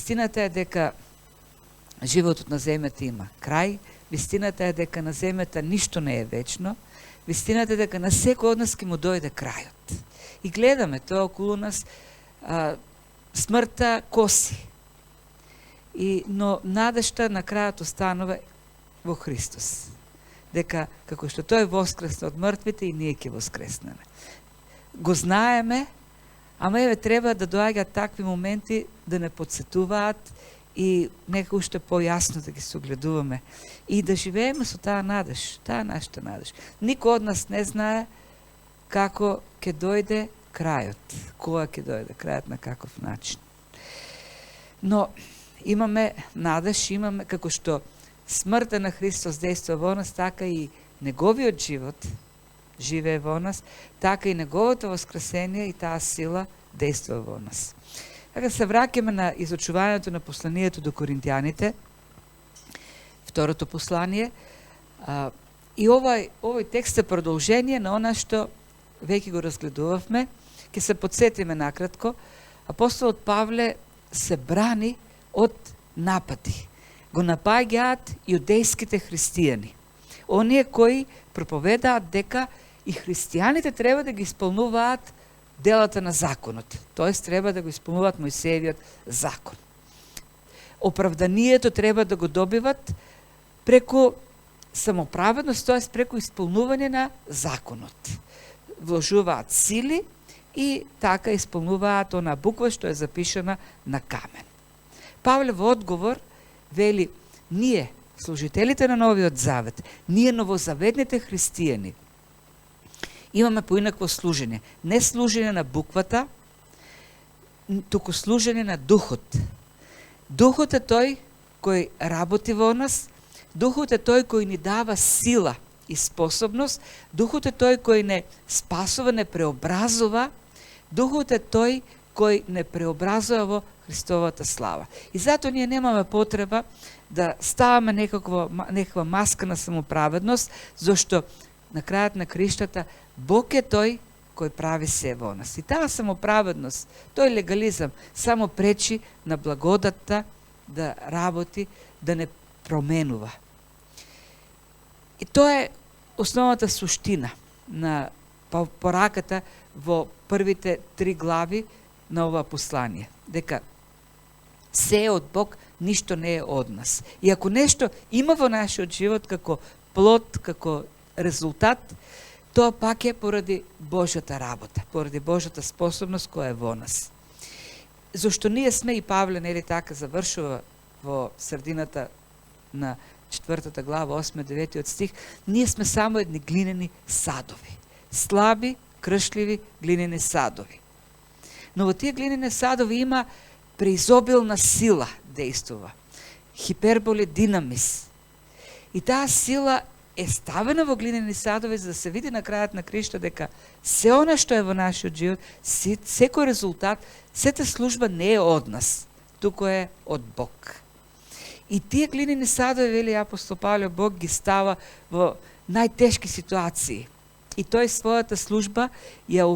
Вистината е дека животот на земјата има крај, вистината е дека на земјата ништо не е вечно, вистината е дека на секој од нас ќе му дојде крајот. И гледаме тоа околу нас, смртта коси. Но надежта на крајот останува во Христос. Дека како што тој воскресна од мртвите и ние ќе воскреснеме. Го знаеме, ама еве треба да доаѓаат такви моменти да не подсетуваат и нека уште појасно да ги согледуваме и да живееме со таа надеж, таа нашата надеж. Никој од нас не знае како ќе дојде крајот, кога ќе дојде крајот, на каков начин. Но имаме надеж, имаме како што смртта на Христос дејства во нас, така и неговиот живот живее во нас, така и неговото воскресение и таа сила дејства во нас. Така се враќаме на изучувањето на посланието до Коринтијаните, второто послание. И овој текст е продолжение на она што веќе го разгледувавме. Ќе се подсетиме накратко. Апостолот Павле се брани од напади. Го напаѓаат јудејските христијани. Оние кои проповедаат дека и христијаните треба да ги исполнуваат делата на законот. Тоест треба да го исполнуваат Мојсеевиот закон. Оправданието треба да го добиват преку самоправедност, тоест преку исполнување на законот. Вложуваат сили и така исполнуваат она буква што е запишана на камен. Павле во одговор вели: ние, служителите на Новиот Завет, ние новозаветните христијани, имаме поинакво служење. Не служење на буквата, туку служење на Духот. Духот е тој кој работи во нас, Духот е тој кој ни дава сила и способност, Духот е тој кој не спасува, не преобразува, Духот е тој кој не преобразува во Христовата слава. И затоа ние немаме потреба да ставаме некаква маска на самоправедност, зашто на крајот на криштата Бог е тој кој прави се во нас. И таа самоправедност, тој легализам, само пречи на благодатта да работи, да не променува. И тоа е основната суштина на пораката во првите 3 глави на ова послание. Дека се е од Бог, ништо не е од нас. И ако нешто има во нашиот живот како плод, како резултат, тоа пак е поради Божјата работа, поради Божјата способност која е во нас. Зошто ние сме, и Павле, нели така завршува во средината на 4 глава, 8-9 стих, ние сме само едни глинени садови. Слаби, кршливи глинени садови. Но во тие глинени садови има преизобилна сила дејствува. Хиперболе динамис. И таа сила е ставена во глинени садови за да се види на крајот на кришта дека се она што е во нашиот живот, секој резултат, сета служба не е од нас, туку е од Бог. И тие глинени садови, вели апостол Павле, Бог ги става во најтешки ситуации. И тој својата служба ја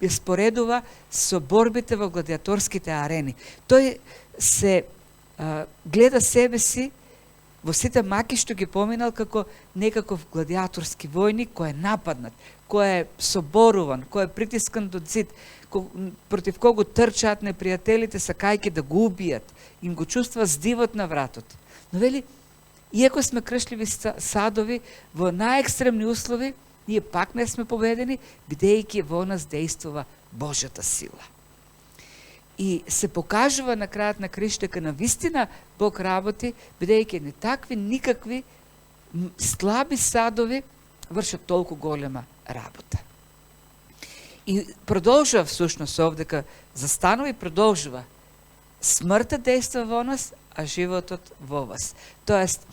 споредува со борбите во гладиаторските арени. Тој се гледа себе си во сите маки што ги поминал како некаков гладиаторски војник кој е нападнат, кој е соборуван, кој е притискан до зид, против кого трчаат непријателите сакајќи да го убијат, им го чувства здивот на вратот. Но вели, иако сме кршливи садови, во најекстремни услови, ние пак не сме победени, бидејќи во нас дејствува Божјата сила. И се покажува на крајот на кришта дека навистина Бог работи, бидејќи не такви никакви слаби садови вршат толку голема работа. И продолжува всушност овде дека застанува и продолжува. Смртта дејства во нас, а животот во вас. Тоест,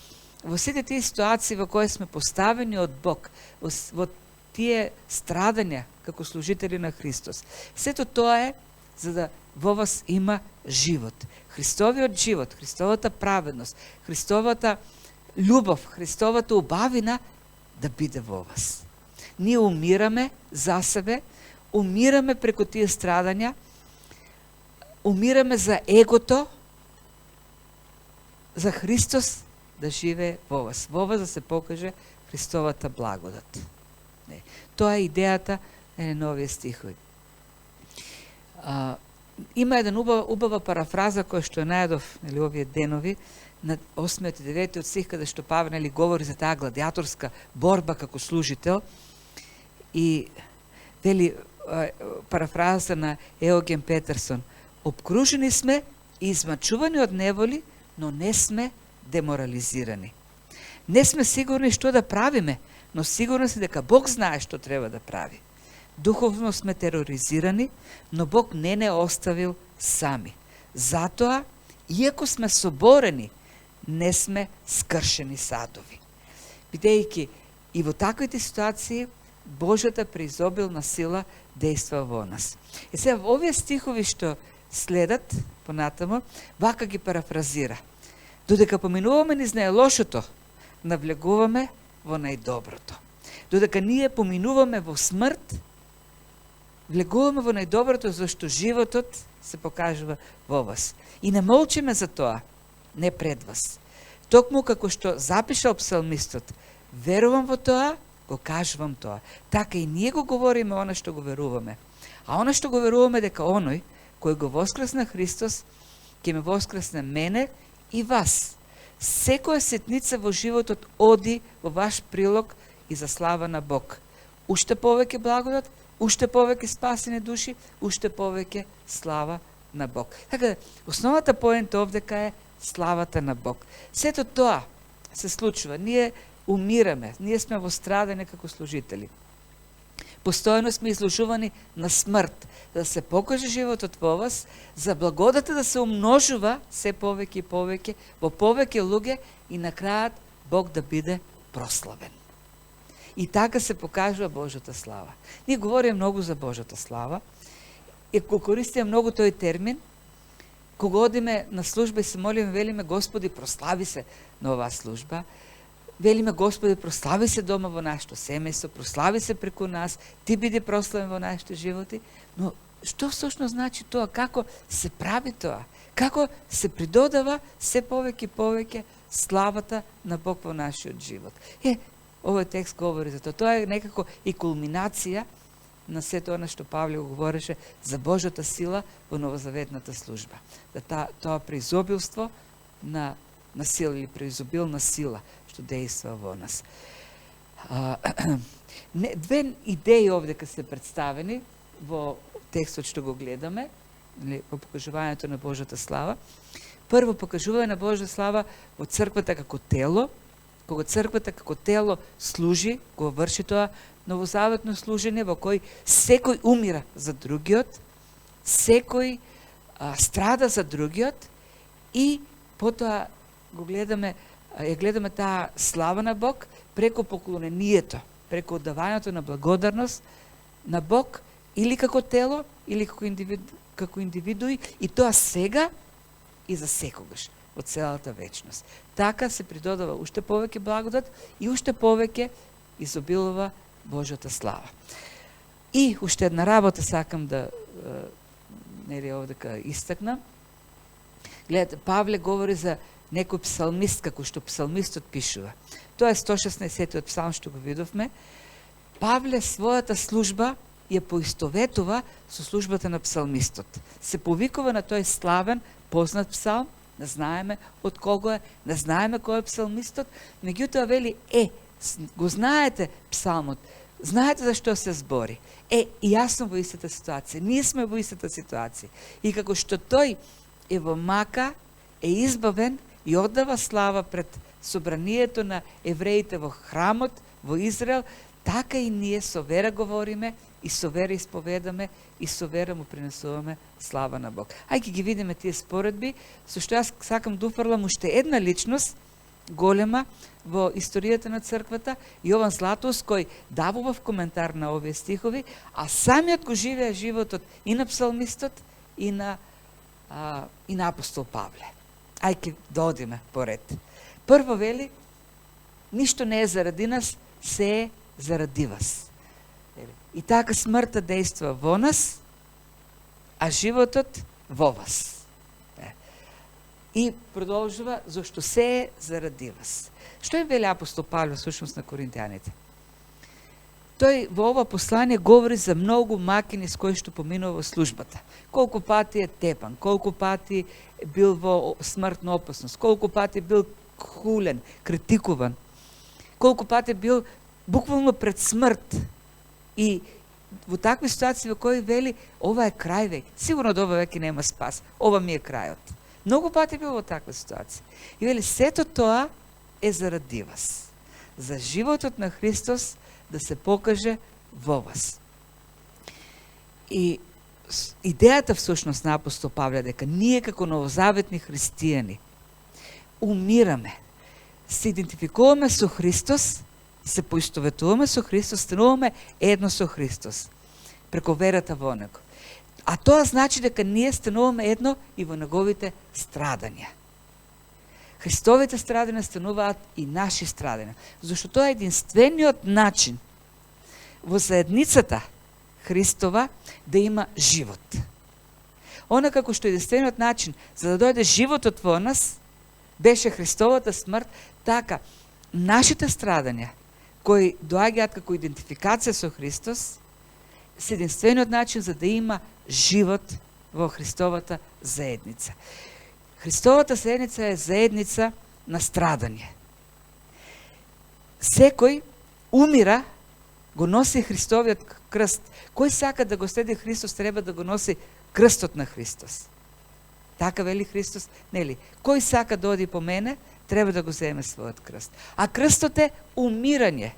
во сите тие ситуации во кои сме поставени од Бог, во тие страдања како служители на Христос, сето тоа е за да во вас има живот. Христовиот живот, Христовата праведност, Христовата љубов, Христовата убавина да биде во вас. Ние умираме за себе, умираме преку тие страдања, умираме за егото, за Христос да живее во вас. Во вас да се покаже Христовата благодат. Тоа е идејата на овие стихови. Има една убава парафраза која што најдов овие денови на 8 и 9 стих, каде што Павле говори за таа гладиаторска борба како служител и вели парафраза на Еоген Петерсон: обкружени сме и измачувани од неволи, но не сме деморализирани. Не сме сигурни што да правиме, но сигурни сме дека Бог знае што треба да прави. Духовно сме тероризирани, но Бог не оставил сами. Затоа, иако сме соборени, не сме скршени садови. Бидејќи и во таквите ситуации Божјата преизобилна сила дејства во нас. И сега овие стихови што следат понатамо, вака ги парафразира: додека поминуваме низ најлошото, навлегуваме во најдоброто. Додека ние поминуваме во смрт, влегуваме во најдоброто, зашто животот се покажува во вас. И не молчиме за тоа, не пред вас. Токму како што запишал псалмистот: верувам во тоа, го кажувам тоа. Така и ние го говориме она што го веруваме. А она што го веруваме дека оној кој го воскресна Христос, ќе ме воскресне мене и вас. Секоја ситница во животот оди во ваш прилог и за слава на Бог. Уште повеќе благодат, уште повеќе спасени души, уште повеќе слава на Бог. Така, основната поента овдека е славата на Бог. Сето тоа се случува. Ние умираме, ние сме во страдане како служители. Постојано сме изложувани на смрт, да се покаже животот во вас, за благодата да се умножува се повеќе и повеќе, во повеќе луѓе и на крајот Бог да биде прославен. И така се покажува Божјата слава. Ние говориме многу за Божјата слава и го користиме многу тој термин, кога одиме на служба и се молиме, велиме: Господи, прослави се на оваа служба. Велиме: Господи, прослави се дома во нашето семејство, прослави се преку нас, Ти биди прославен во нашите животи. Но што всушност значи тоа? Како се прави тоа? Како се придодава се повеќе и повеќе славата на Бог во нашиот живот? Овој текст говори за тоа. Тоа е некако и кулминација на сето она што Павле го говореше за Божјата сила во новозаветната служба. Да тоа преизобилство на сила или преизобилна сила што дејства во нас. Две идеи овдека се представени во текстот што го гледаме, во покажувањето на Божјата слава. Прво, покажување на Божја слава во црквата како тело, кога црквата како тело служи, го врши тоа новозаветно служење во кој секој умира за другиот, секој страда за другиот и потоа ја гледаме таа слава на Бог преку поклонението, преку оддавањето на благодарност на Бог или како тело, или како индивидуи, и тоа сега и за секогаш, во целата вечност. Така се придодава уште повеќе благодат и уште повеќе изобилува Божјата слава. И уште една работа сакам да овдека истакнам. Гледате, Павле говори за некој псалмист, како што псалмистот пишува. Тоа е 116-тиот псалм што го видовме. Павле својата служба ја поистоветува со службата на псалмистот. Се повикува на тој славен, познат псалм, не знаеме од кого е, не знаеме кој е псалмистот, меѓутоа вели: го знаете псалмот, знаете за што се збори. И јас сум во истата ситуација, ние сме во истата ситуација. И како што тој е во мака, е избавен и оддава слава пред собранието на евреите во храмот, во Израел, така и ние со вера говориме и со вера исповедаме и со вера му принесуваме слава на Бог. Ајде ги видиме тие споредби, со што јас сакам да уфрлам уште една личност голема во историјата на црквата, Јован Златоуст, кој давував коментар на овие стихови, а самиот го живее животот и на псалмистот и на апостол Павле. Ајде да одиме поред. Прво вели: ништо не е заради нас, се е заради вас. И така смртта дејства во нас, а животот во вас. И продолжува, зашто се е заради вас. Што им вели апостол Павле всушност на коринтијаните? Тој во ова послание говори за многу макини с кои што поминува во службата. Колку пати е тепан, колку пати бил во смртна опасност, колку пати бил хулен, критикуван, колку пати бил буквално пред смрт. И во такви ситуации во кои вели, ова е крај век, сигурно до ова веќе нема спас, ова ми е крајот. Многу пати бил во таква ситуација. И вели, сето тоа е заради вас. За животот на Христос да се покаже во вас. И идејата всушност на апостол Павле дека ние како новозаветни христијани умираме, се идентификуваме со Христос, се поистоветуваме со Христос, стануваме едно со Христос, преку верата во Него. А тоа значи дека ние стануваме едно и во Неговите страдања. Христовите страдања стануваат и наши страдања, зашто тоа е единствениот начин во заедницата Христова да има живот. Она како што е единствениот начин за да дојде животот во нас, беше Христовата смрт, така нашите страдања кои доаѓаат како идентификација со Христос, се единствениот начин за да има живот во Христовата заедница. Христовата заедница е заедница на страдање. Секој умира, го носи Христовиот крст. Кој сака да го следи Христос, треба да го носи крстот на Христос. Така вели Христос, нели? Кој сака да оди по мене, треба да го земе својот крст. А крстот е умирање,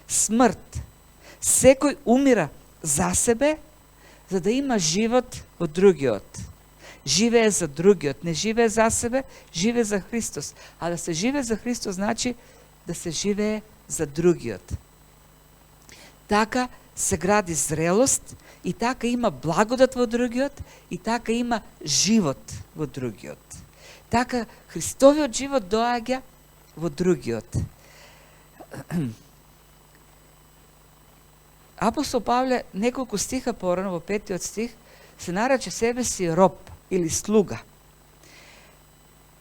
смрт. Секој умира за себе, за да има живот во другиот. Живее за другиот, не живее за себе, живее за Христос. А да се живее за Христос значи да се живее за другиот. Така се гради зрелост и така има благодат во другиот и така има живот во другиот. Така Христовиот живот доаѓа во другиот. Апостол Павле неколку стиха порано во 5 стих се нарече себе си роб или слуга.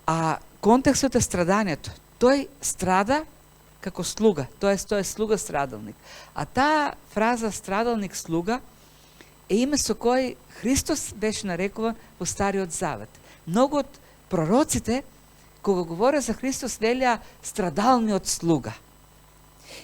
А контекстот е страдањето. Тој страда како слуга, тој е слуга страдалник. А таа фраза страдалник слуга е име со кој Христос беше нарекуван во Стариот Завет. Многу од пророците кога говореа за Христос велеа страдалниот слуга.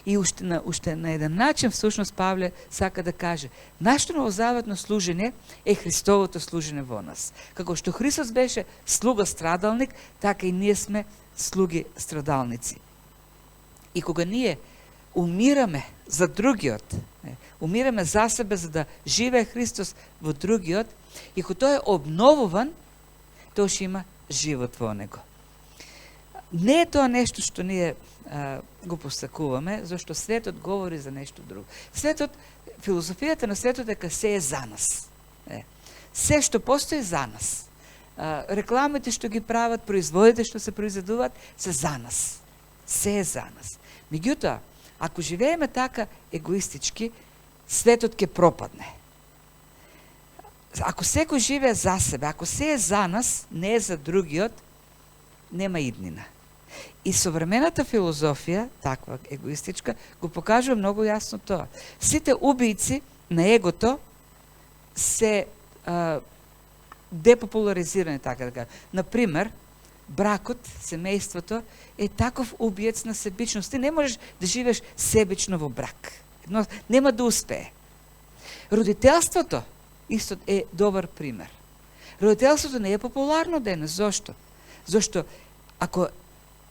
И уште на еден начин всушност Павле сака да каже, нашето новозаветно служење е Христовото служење во нас. Како што Христос беше слуга страдалник, така и ние сме слуги страдалници. И кога ние умираме за другиот, умираме за себе за да живее Христос во другиот, и кога тој е обновуван, тој ќе има живот во него. Не е тоа нешто што ние го посакуваме, зашто светот говори за нешто друго. Светот, филозофијата на светот дека се е за нас. Се што постои за нас. Рекламите што ги прават, производите што се произведуваат, се за нас. Се е за нас. Меѓутоа, ако живееме така егоистички, светот ќе пропадне. Ако секој живее за себе, ако се е за нас, не е за другиот, нема иднина. И современата филозофија, таква егоистичка, го покажува многу јасно тоа. Сите убијци на егото се депопуларизирани, така да кажа. Например, бракот, семејството е таков убиец на себичност. Ти не можеш да живееш себично во брак. Но нема да успее. Родителството исто е добар пример. Родителството не е популарно денес. Зошто? Зошто ако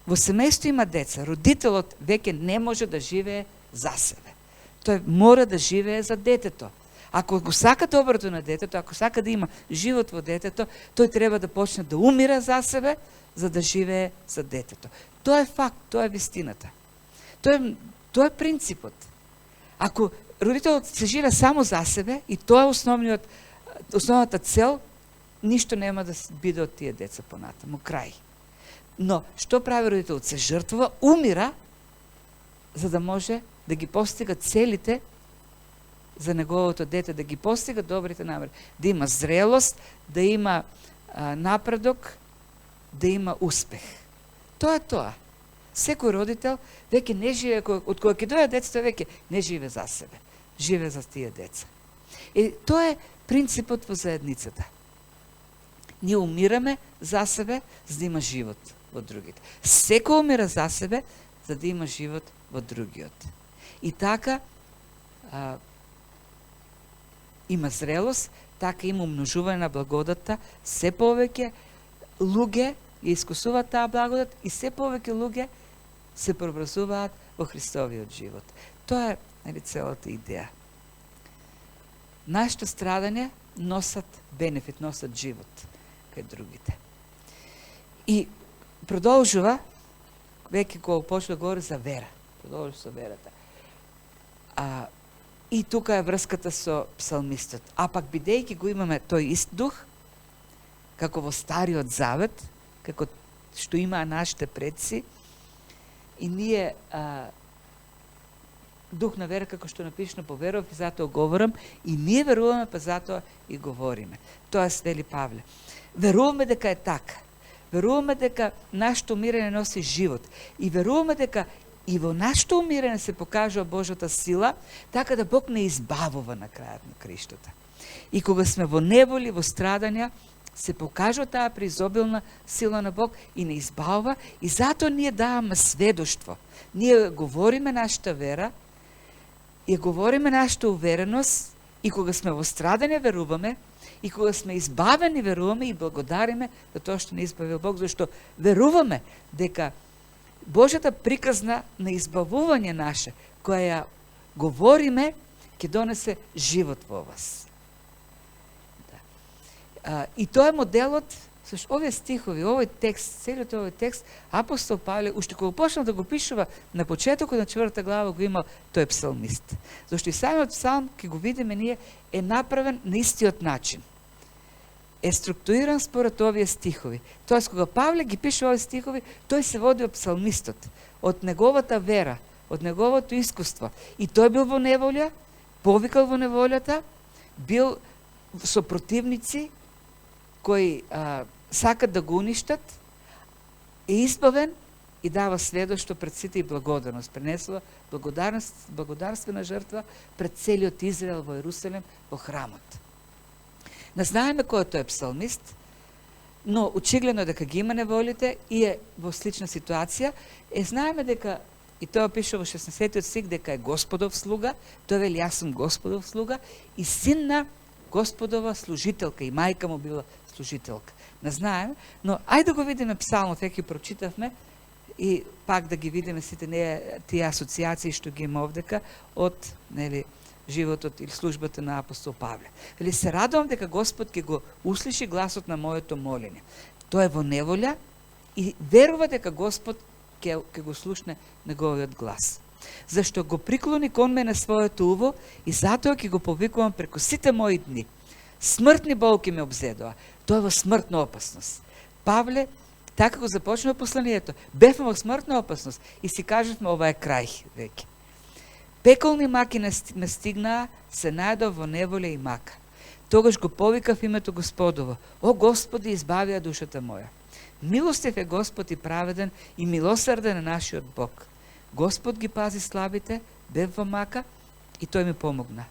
во семејство има деца, родителот веќе не може да живее за себе. Тој мора да живее за детето. Ако го сака доброто на детето, ако сака да има живот во детето, тој треба да почне да умира за себе, за да живее за детето. Тоа е факт, тоа е вистината. Тоа е принципот. Ако родителот се живее само за себе и тоа е основната цел, ништо нема да биде од тие деца понатаму, крај. Но, што прави родителот? Се жртвува, умира, за да може да ги постига целите за неговото дете, да ги постига добрите намери, да има зрелост, да има напредок да има успех. Тоа е тоа. Секој родител веќе не живее, од кога ќе дојде децата, веќе не живее за себе. Живее за тие деца. И тоа е принципот во заедницата. Ние умираме за себе, за да има живот во другите. Секој умира за себе, за да има живот во другиот. И така има зрелост, така има умножување на благодата, се повеќе луѓе ја искусуваат таа благодат и се повеќе луѓе се преобразуваат во Христовиот живот. Тоа е целата идеја. Нашите страдања носат бенефит, носат живот кај другите. И продолжува, веќе кога почва да говори за вера. Продолжува со верата. И тука е врската со псалмистот. А пак бидејќи го имаме тој ист дух, како во Стариот Завет, како што имаа нашите предци, и ние дух на вера, како што напишено поверував и затоа говорам, и ние веруваме, па затоа и говориме. Тоа вели Павле. Веруваме дека е така. Веруваме дека нашето умирање носи живот. И веруваме дека и во нашето умирање се покажува Божјата сила, така да Бог не избавува на крајот на криштото. И кога сме во неволи, во страдања, се покажува таа преизобилна сила на Бог и не избавува, и затоа ние даваме сведоштво. Ние говориме нашата вера, и говориме нашата увереност, и кога сме во страдање веруваме, и кога сме избавени веруваме и благодариме за тоа што не избавил Бог, зашто веруваме дека Божјата приказна на избавување наше, која ја говориме, ќе донесе живот во вас. И тоа е моделот, со овие стихови, овој текст, целиот овој текст, апостол Павле, уште кога почнал да го пишува на почетокот на 4 глава, го имал тој псалмист. Зашто и самиот псалм, ке го видиме ние, е направен на истиот начин. Е структуриран според овие стихови. Тоест, кога Павле ги пише овие стихови, тој се води од псалмистот, од неговата вера, од неговото искуство. И тој бил во неволја, повикал во неволјата, бил со противници, кои сакат да го уништат, е избавен и дава сведоштво пред сите и благодарност. Пренесува благодарствена жртва пред целиот Израел во Јерусалем, во храмот. Не знаеме кој е тој псалмист, но очигледно дека ги има неволите и е во слична ситуација. Знаеме дека, и тоа пише во 16 стих, дека е Господов слуга, тој вели јас сум Господов слуга и син на Господова служителка, и мајка му била служителка. Не знаеме, но ајде да го видиме псалмот, веќе прочитавме, и пак да ги видиме сите тие асоциации што ги има овдека од животот или службата на апостол Павле. Вели, се радувам дека Господ ќе го услиши гласот на моето молење. Тој е во неволја и верува дека Господ ќе го слушне неговиот глас. Зашто го приклони кон мене своето уво и затоа ќе го повикувам преку сите мои дни. Смртни болки ме обзедоа. Тоа е во смртна опасност. Павле така го започнува посланието. Бевме во смртна опасност и си кажавме ова е крај веќе. Пеколни маки ме стигнаа, се најдов во неволја и мака. Тогаш го повикав името Господово. О Господи, избавија душата моја. Милостив е Господ и праведен и милосрден е нашиот Бог. Господ ги пази слабите, бев во мака и тој ми помогна.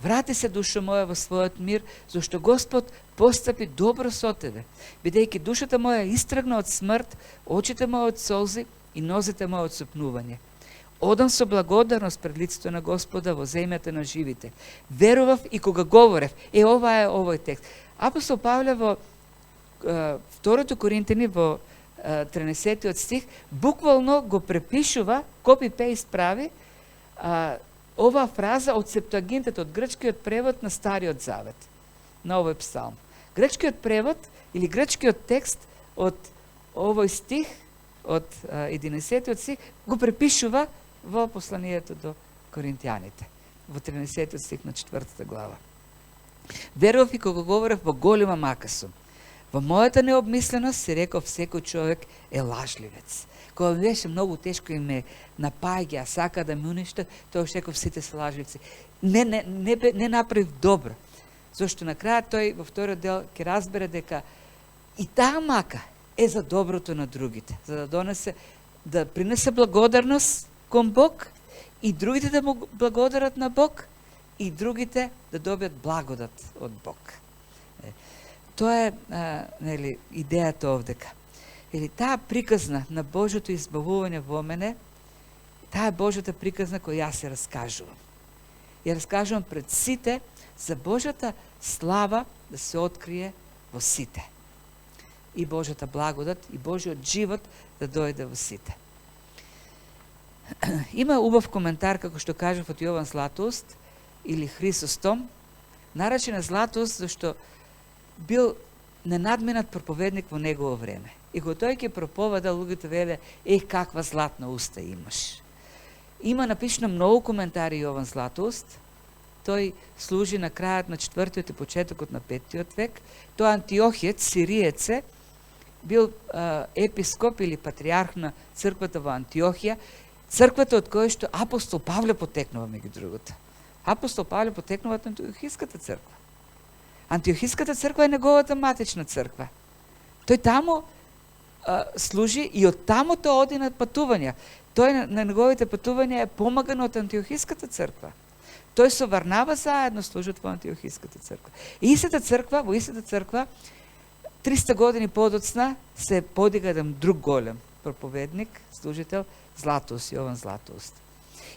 Врати се душа моја во својот мир, зашто Господ постапи добро со тебе, бидејќи душата моја истргна од смрт, очите моја од солзи и нозете моја од сопнување. Одам со благодарност пред лицето на Господа во земјата на живите. Верував и кога говорев. Ова е овој текст. Апостол Павле во 2 Коринтини во 13 стих буквално го препишува, копи-пейст прави оваа фраза од Септуагинтата, од грчкиот превод на Стариот Завет, на овој псалм. Грчкиот превод или грчкиот текст од овој стих, од 11 стих, го препишува во посланието до Коринтијаните, во 13 стих на 4 глава. Верував и кога говорев во голема мака сум. Во мојата необмисленост си реков секој човек е лажливец. Кога ми беше многу тешко и ме напаѓа, сака да ме уништат, тоа што реков сите се лажливци. Не направив добро. Зошто на крајот тој во вториот дел ќе разбере дека и таа мака, е за доброто на другите, за да принесе благодарност кон Бог и другите да му благодарат на Бог и другите да добият благодат од Бог. Тоа е идејата овдека. Таа приказна на Божјото избавување во мене, таа е Божјата приказна која јас се раскажувам. Ја раскажувам пред сите за Божјата слава да се открие во сите. И Божјата благодат, и Божјиот живот да дојде во сите. Има убав коментар, како што кажав од Јован Златоуст, или Хрисостом, наречен на Златоуст, зашто бил ненадменат проповедник во негово време. И кога тој ќе проповеда, луѓето веле, каква златна уста имаш. Има напишано многу коментари Јован Златоуст. Тој служи на крајот на 4-тиот и почетокот на 5-тиот век. Тој Антиохиец, сириец, бил епископ или патриарх на црквата во Антиохија, црквата од која што апостол Павле потекнува, меѓу другото. Апостол Павле потекнува од Антиохиската црква. Антиохиската црква е неговата матична црква. Тој таму служи и од таму тој оди на патувања. Тој на неговите патувања е помаган од Антиохиската црква. Тој со Варнава заедно служат во Антиохиската црква. И во истата црква 300 години подоцна се подига еден друг голем проповедник, служител, Златоуст, Јован Златоуст.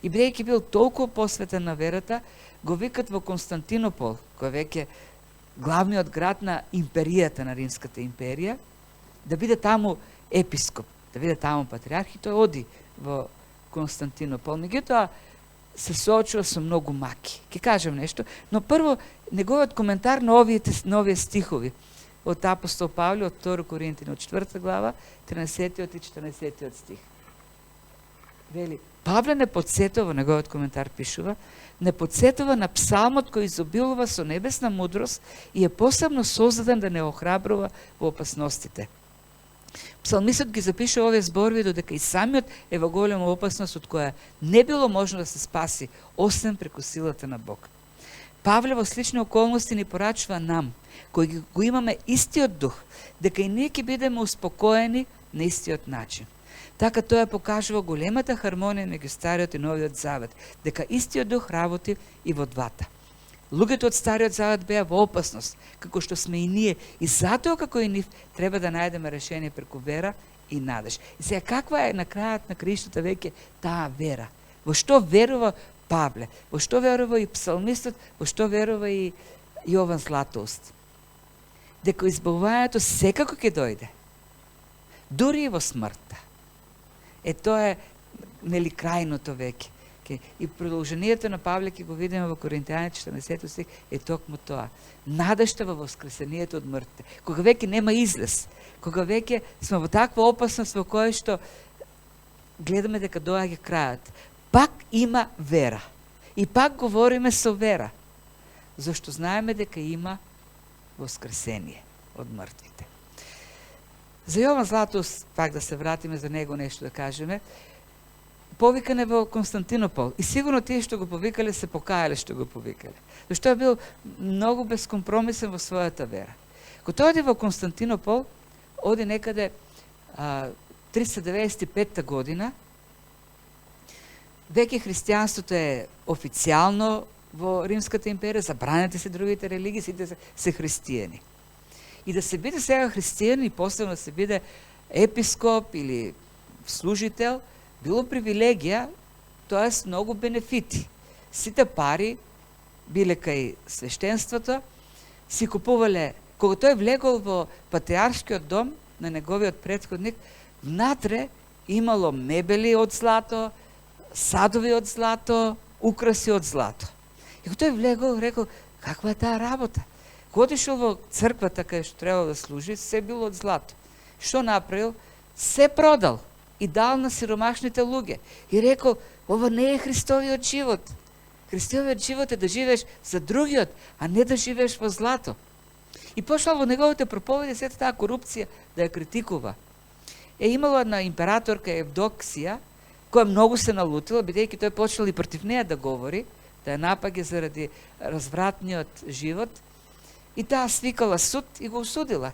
И бидејќи бил толку посветен на верата, го викат во Константинопол, кој веќе главниот град на империјата, на Римската империја, да биде таму епископ, да биде таму патриарх, и тој оди во Константинопол. Меѓутоа се соочува со многу маки. Ќе кажам нешто, но прво неговиот коментар на овие стихови од апостол Павле, од 2 Коринтини, од 4 глава, 13 и 14 стих. Вели, Павле не подсетува, неговиот коментар пишува, не подсетува на псалмот кој изобилува со небесна мудрост и е посебно создаден да не охрабрува во опасностите. Псалмистот ги запишува овие зборови додека и самиот е во голема опасност од која не било можно да се спаси, освен преку силата на Бог. Павле во слични околности ни порачува нам, кои го имаме истиот дух, дека и ние ќе бидеме успокоени на истиот начин. Така тоа покажува големата хармонија меѓу Стариот и Новиот Завет, дека истиот дух работи и во двата. Луѓето од Стариот Завет беа во опасност, како што сме и ние, и затоа како и нив треба да најдеме решение преку вера и надеж. И сега каква е на крајот на краиштата веќе таа вера? Во што верува Павле? Во што верува и псалмистот? Во што верува и Јован Златоуст? Дека избавувањето секако ќе дојде, дури и во смртта. Тоа е крајното веќе. И продолжението на Павле ќе го видиме во Коринтијани 14 стих е токму тоа. Надежта во воскресението од мртвите. Кога веќе нема излез, кога веќе сме во таква опасност во која што гледаме дека доаѓа крајот, пак има вера. И пак говориме со вера, зашто знаеме дека има воскресение од мртвите. За Јован Златоуст, пак да се вратиме за него нешто да кажеме, повикане во Константинопол. И сигурно тие што го повикале се покаяле што го повикале. Зашто е бил многу безкомпромисен во својата вера. Кога оди во Константинопол, оди некаде 395 година, веќе христијанството е официјално во Римската империја, забранете се другите религии, сите се христијани. И да се биде сега христијан и посебно да се биде епископ или служител, било привилегија, тоест многу бенефити. Сите пари биле кај свештенството, си купувале. Кога тој влегол во патриаршкиот дом на неговиот претходник, внатре имало мебели од злато, садови од злато, украси од злато. И кога тој влегол, рекол, каква е таа работа? Кога отишол во црквата кај што требало да служи, се било од злато. Што направил? Се продал и дал на сиромашните луѓе. И рекол, ова не е Христовиот живот. Христовиот живот е да живееш за другиот, а не да живееш во злато. И пошла во неговите проповеди сета таа корупција да ја критикува. Имало една императорка Евдоксија, која многу се налутила, бидејќи тој почнал и против неја да говори, да ја напаѓа заради развратниот живот, и таа свикала суд и го осудила.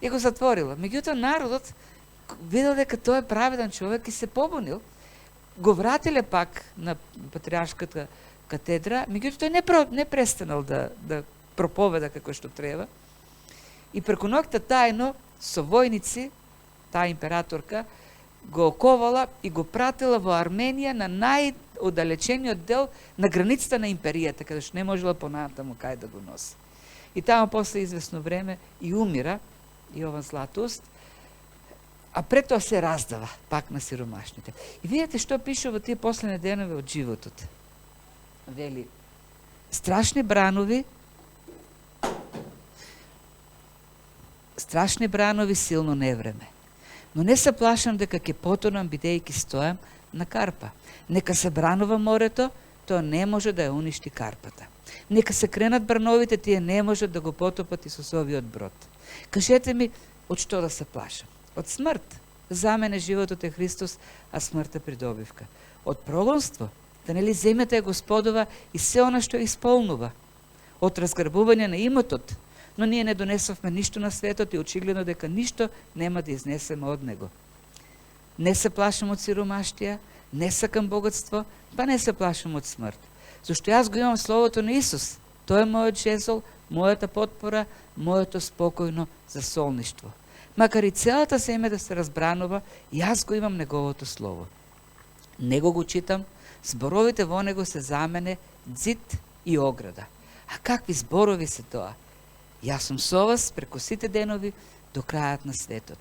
и го затворила. Меѓутоа народот видел дека тој е праведен човек и се побунил. Го вратиле пак на патриаршката катедра, меѓутоа тој не престанал да проповеда како што треба. И преку ноќта тајно со војници, таа императорка го оковала и го пратила во Арменија на најоддалечениот дел на границата на империјата, каде што не можела понатаму кај да го носи. И таму после известно време и умира Јован Златоуст, а пред тоа се раздава пак на сиромашните. И видите што пише во тие последни денови од животот. Вели, страшни бранови, силно невреме. Но не се плашам дека ќе потонам бидејќи стојам на карпа. Нека се бранува морето, тоа не може да ја уништи карпата. Нека се кренат брановите, тие не можат да го потопат Исусовиот брод. Кажете ми, од што да се плашам? Од смрт. За мене животот е Христос, а смрт е придобивка. Од прогонство, да нели земјата е Господова и се она што исполнува. Од разграбување на имотот, но ние не донесовме ништо на светот и очигледно дека ништо нема да изнесеме од него. Не се плашам од сиромаштија, не сакам богатство, па не се плашам од смрт. Зашто јас го имам Словото на Исус. Тој е мојот жезол, мојата потпора, моето спокојно засолништво. Макар и целата земја да се разбранува, јас го имам Неговото Слово. Него го читам, зборовите во него се за мене ѕид и ограда. А какви зборови се тоа? Јас сум со вас преку сите денови до крајот на светот.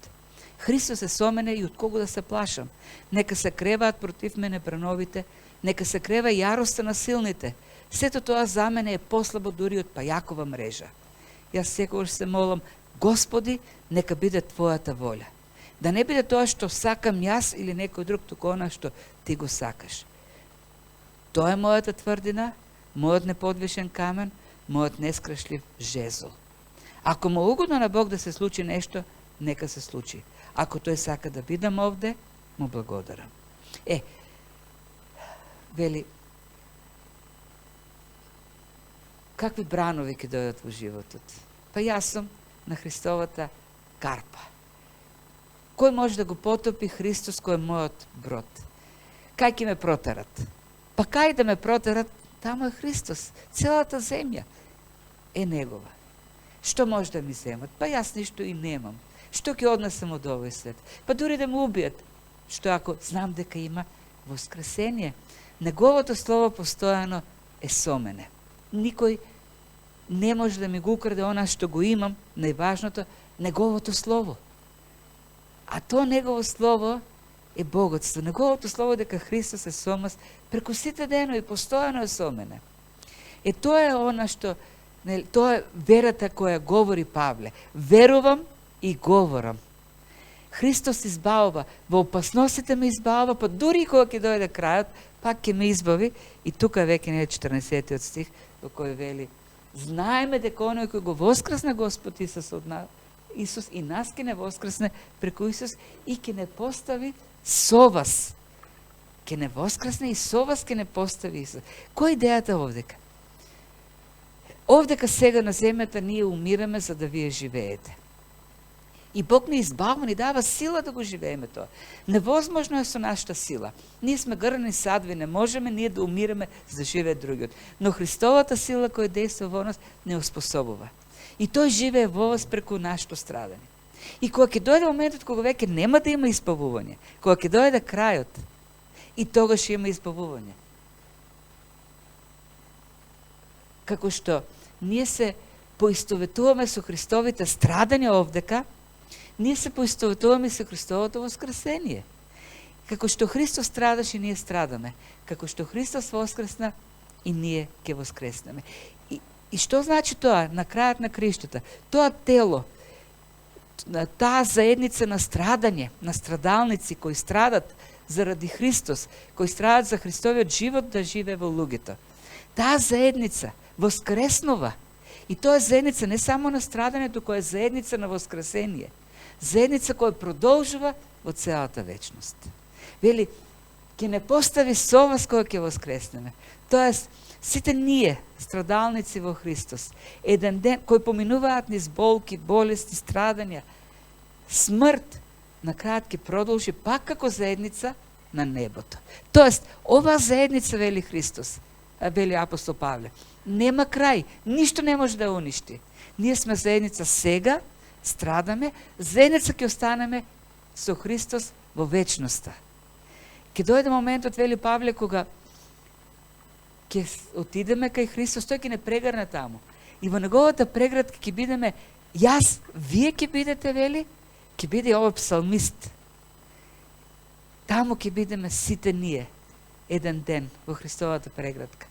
Христос е со мене и од кого да се плашам. Нека се креваат против мене брановите, нека се крева јароста на силните. Сето тоа за мене е послабо дури од пајакова мрежа. Јас секогаш се молам, Господи, нека биде Твојата воља. Да не биде тоа што сакам јас или некој друг, туку она што Ти го сакаш. Тоа е мојата тврдина, мојот неподвишен камен, мојот нескрешлив жезол. Ако му угодно на Бог да се случи нешто, нека се случи. Ако тој сака да бидам овде, му благодарам. Вели, какви бранови ќе дојдат во животот? Па јас сум на Христовата карпа. Кој може да го потопи Христос, кој е мојот брод? Кај ќе ме протарат? Па кај да ме протарат, таму е Христос. Целата земја е Негова. Што може да ми земат? Па јас ништо и немам. Што ќе однесам од овој свет? Па дури да ме убијат. Што ако знам дека има воскресение? Неговото Слово постојано е со мене. Никој не може да ми го украде она што го имам, најважното, Неговото Слово. А то Негово Слово е богатство. Неговото Слово дека Христос е со нас преку сите денови, постојано е со мене. Тоа е она што, тоа е верата која говори Павле. Верувам и говорам. Христос избавува, во опасностите ме избавува, па дури кога ќе дојде крајот, пак ќе ме избави. И тука веќе не е 14 стих, во кој вели, знаеме дека оној кој го воскресна Господ Исус од нас, Исус и нас ќе не воскресне преку Исус и ќе не постави со вас. Ќе не воскресне и со вас ќе не постави Исус. Која идејата овдека? Овдека сега на земјата ние умираме за да вие живеете. И Бог ни избавува, ни дава сила да го живееме тоа. Невозможно е со нашата сила. Ние сме грани садви, не можеме ние да умираме за да живее другиот. Но Христовата сила која действа во нас не оспособува. И тој живее во вас преку нашето страдање. И кога ќе дојде моментот кога веќе нема да има избавување, кога ќе дојде крајот, и тогаш има избавување. Како што ние се поистоветуваме со Христовите страдања овдека, ние се поистоветуваме со Христовото воскресение. Како што Христос страдаше, ние страдаме. Како што Христос воскресна, и ние ќе воскреснеме. И што значи тоа на крајот на криштото? Тоа тело, таа заедница на страдање, на страдалници кои страдат заради Христос, кои страдат за Христовиот живот да живее во луѓето. Таа заедница воскреснува. И тоа е заедница не само на страдањето, која е заедница на воскресение. Заедница која продолжува во целата вечност. Вели, ќе не постави со вас кога ќе воскреснеме. Тоест, сите ние, страдалници во Христос, еден ден, кои поминуваат низ болки, болести, страдања, смрт на крајот ќе продолжи пак како заедница на небото. Тоест, ова заедница, вели Христос, вели апостол Павле, нема крај, ништо не може да уништи. Ние сме заедница сега, страдаме, заедница ќе останеме со Христос во вечноста. Ќе дојде моментот, вели Павле, кога ќе отидеме кај Христос, тој ќе не прегрне таму. И во неговата преградка ќе бидеме јас, вие ќе бидете, вели, ќе биде овој псалмист. Таму ќе бидеме сите ние, еден ден во Христовата преградка.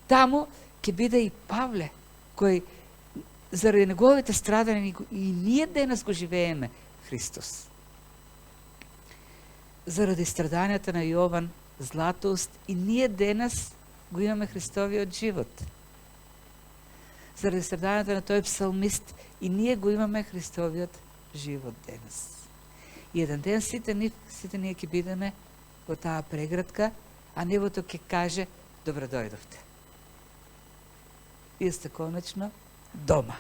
Таму ќе биде и Павле, кој заради неговите страдања и ние денес го живееме Христос. Заради страдањата на Јован Златоуст и ние денес го имаме Христовиот живот. Заради страдањата на тој псалмист и ние го имаме Христовиот живот денес. И еден ден сите ние ќе бидеме во таа преградка, а небото ќе каже добро дојдовте. Вие сте конечно дома.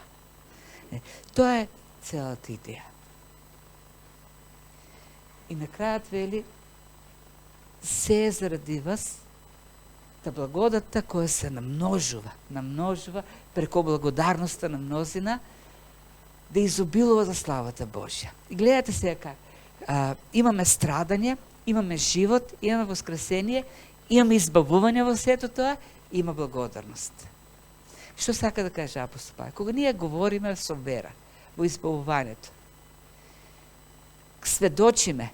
Тоа е целата идеја. И на крајот вели, се е заради вас, та благодата која се намножува преко благодарноста на мнозина, да изобилува за славата Божја. И гледате сега как. Имаме страдање, имаме живот, имаме воскресение, имаме избавување во сето тоа, има благодарност. Што сака да каже апостол Павле? Кога ние говориме со вера во избавувањето, сведочиме,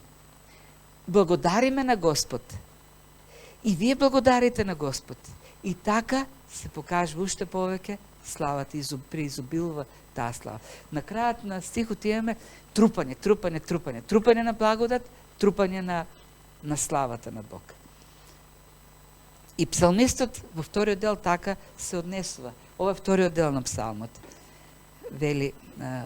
благодариме на Господ, и вие благодарите на Господ, и така се покажува уште повеќе славата, преизобилува таа слава. На крајот на стихот имаме трупање на благодат, трупање на славата на Бог. И псалмистот во вториот дел така се однесува. Ова е вториот дел на псалмот. Вели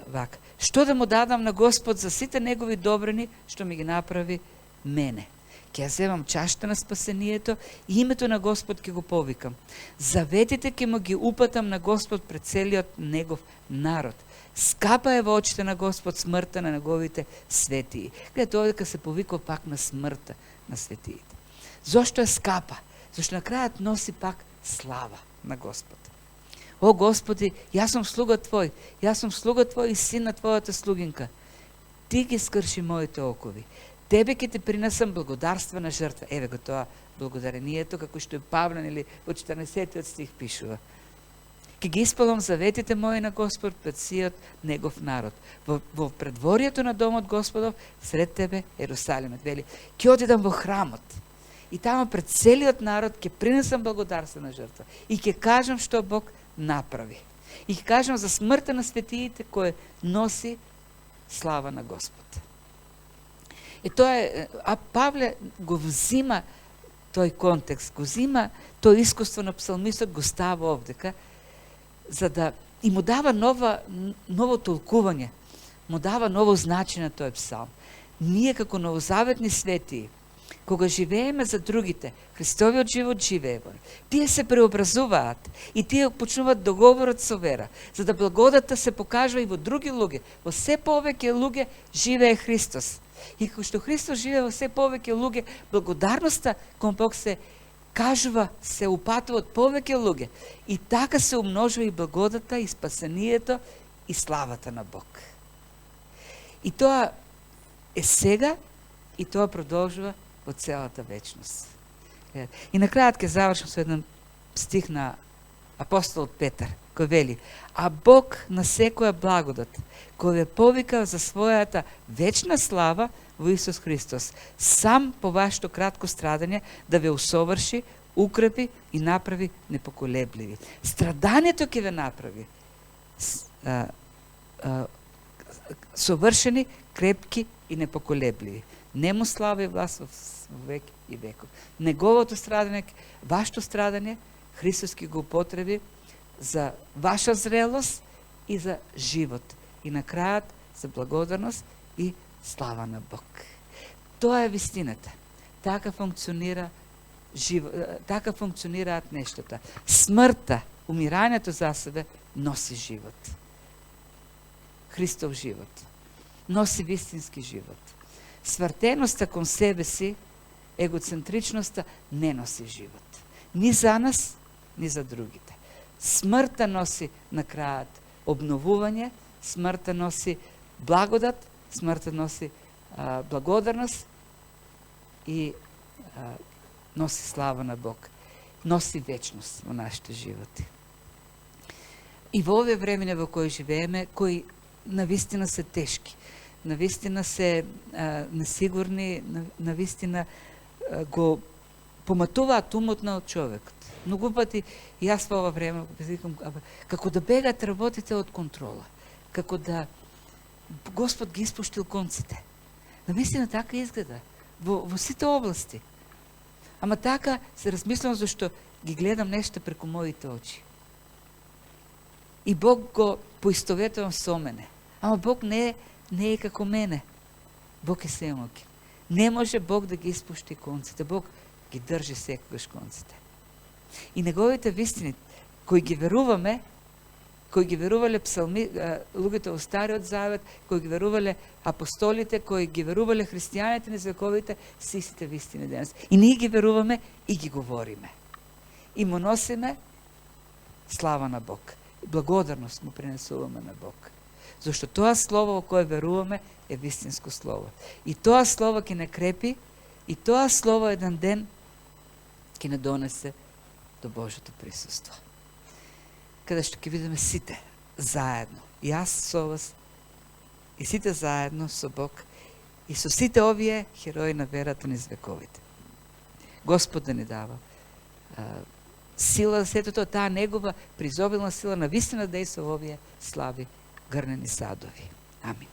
вака: што да му дадам на Господ за сите негови добрини, што ми ги направи мене? Ќе ја земам чашата на спасението и името на Господ ќе го повикам. Заветите ќе му ги упатам на Господ пред целиот негов народ. Скапа е во очите на Господ смртта на неговите светии. Гледате, овдека се повикува пак на смртта на светиите. Зошто е скапа? Зашто на крајот носи пак слава на Господ. О Господи, јас сум слуга Твој, и син на Твојата слугинка. Ти ги скрши моите окови. Тебе ќе те принесам благодарствена жртва. Еве го тоа благодарението, како што е Павле, или во 14 стих пишува. Ке ги исполнам заветите мои на Господ пред сиот негов народ. Во предворието на домот Господов, сред тебе Ерусалимот. Вели, ќе одидам во храмот. И тамо пред целиот народ ќе принесам благодарствена жртва. И ќе кажам што Бог направи. И ќе кажам за смртта на светиите кој носи слава на Господ. И тоа е, а Павле го взима тој контекст, го взима тој искуство на псалмистот, го става овдека, за да и му дава ново толкување, му дава ново значење на тој псалм. Ние како новозаветни светии, кога живееме за другите, Христовиот живот живее во нив. Тие се преобразуваат и тие почнуваат договорот со вера, за да благодата се покажува и во други луѓе. Во се повеќе луѓе живее Христос. И како што Христос живее во се повеќе луѓе, благодарноста кон Бог се кажува, се упатува од повеќе луѓе. И така се умножува и благодата, и спасението, и славата на Бог. И тоа е сега, и тоа продолжува во целата вечност. И на крајот ќе завршам со еден стих на апостол Петар, кој вели: а Бог на секоја благодат, кој ве повика за својата вечна слава во Исус Христос, сам по вашето кратко страдање да ве усоврши, укрепи и направи непоколебливи. Страдањето ќе ве направи совршени, крепки и непоколебливи. Нему слава и власт во век и веков. Неговото страдање, вашето страдање, Христос ќе го употреби за ваша зрелост и за живот. И на крајот за благодарност и слава на Бог. Тоа е вистината. Така функционираат нештата. Смртта, умирањето за себе носи живот. Христов живот. носи вистински живот. Свртеноста кон себе си, егоцентричноста не носи живот. Ни за нас, ни за другите. Смртта носи на крајот обновување, смртта носи благодат, смртта носи благодарност и носи слава на Бог. Носи вечност во нашите животи. И во овие времена во кои живееме, кои навистина се тешки, навистина се несигурни, навистина го поматуваат умот на човекот. Многу пати и јас во ова време викам како да бегаат работите од контрола, како да Господ ги испуштил конците. Навистина така изгледа во сите области. Ама така се размислам зашто ги гледам нешто преку моите очи. И Бог го поистоветувам со мене. Ама Бог не е како мене. Бог е семоќен. Не може Бог да ги испушти конците. Бог ги држи секогаш конците. И неговите вистини, кои ги веруваме, кои ги верувале луѓето во Стариот Завет, кои ги верувале апостолите, кои ги верувале христијаните низ вековите, се истите вистини денес. И ние ги веруваме и ги говориме. И му носиме слава на Бог. Благодарност му принесуваме на Бог. Зашто тоа слово во кое веруваме е вистинско слово. И тоа слово ќе не крепи, и тоа слово еден ден ќе не донесе до Божјото присуство. Каде што ќе видиме сите заедно, јас со вас, и сите заедно со Бог, и со сите овие херои на верата низ вековите. Господ да ни дава сила за сето тоа, таа негова призобилна сила на вистина дејства во овие слави грнени садови. Амин.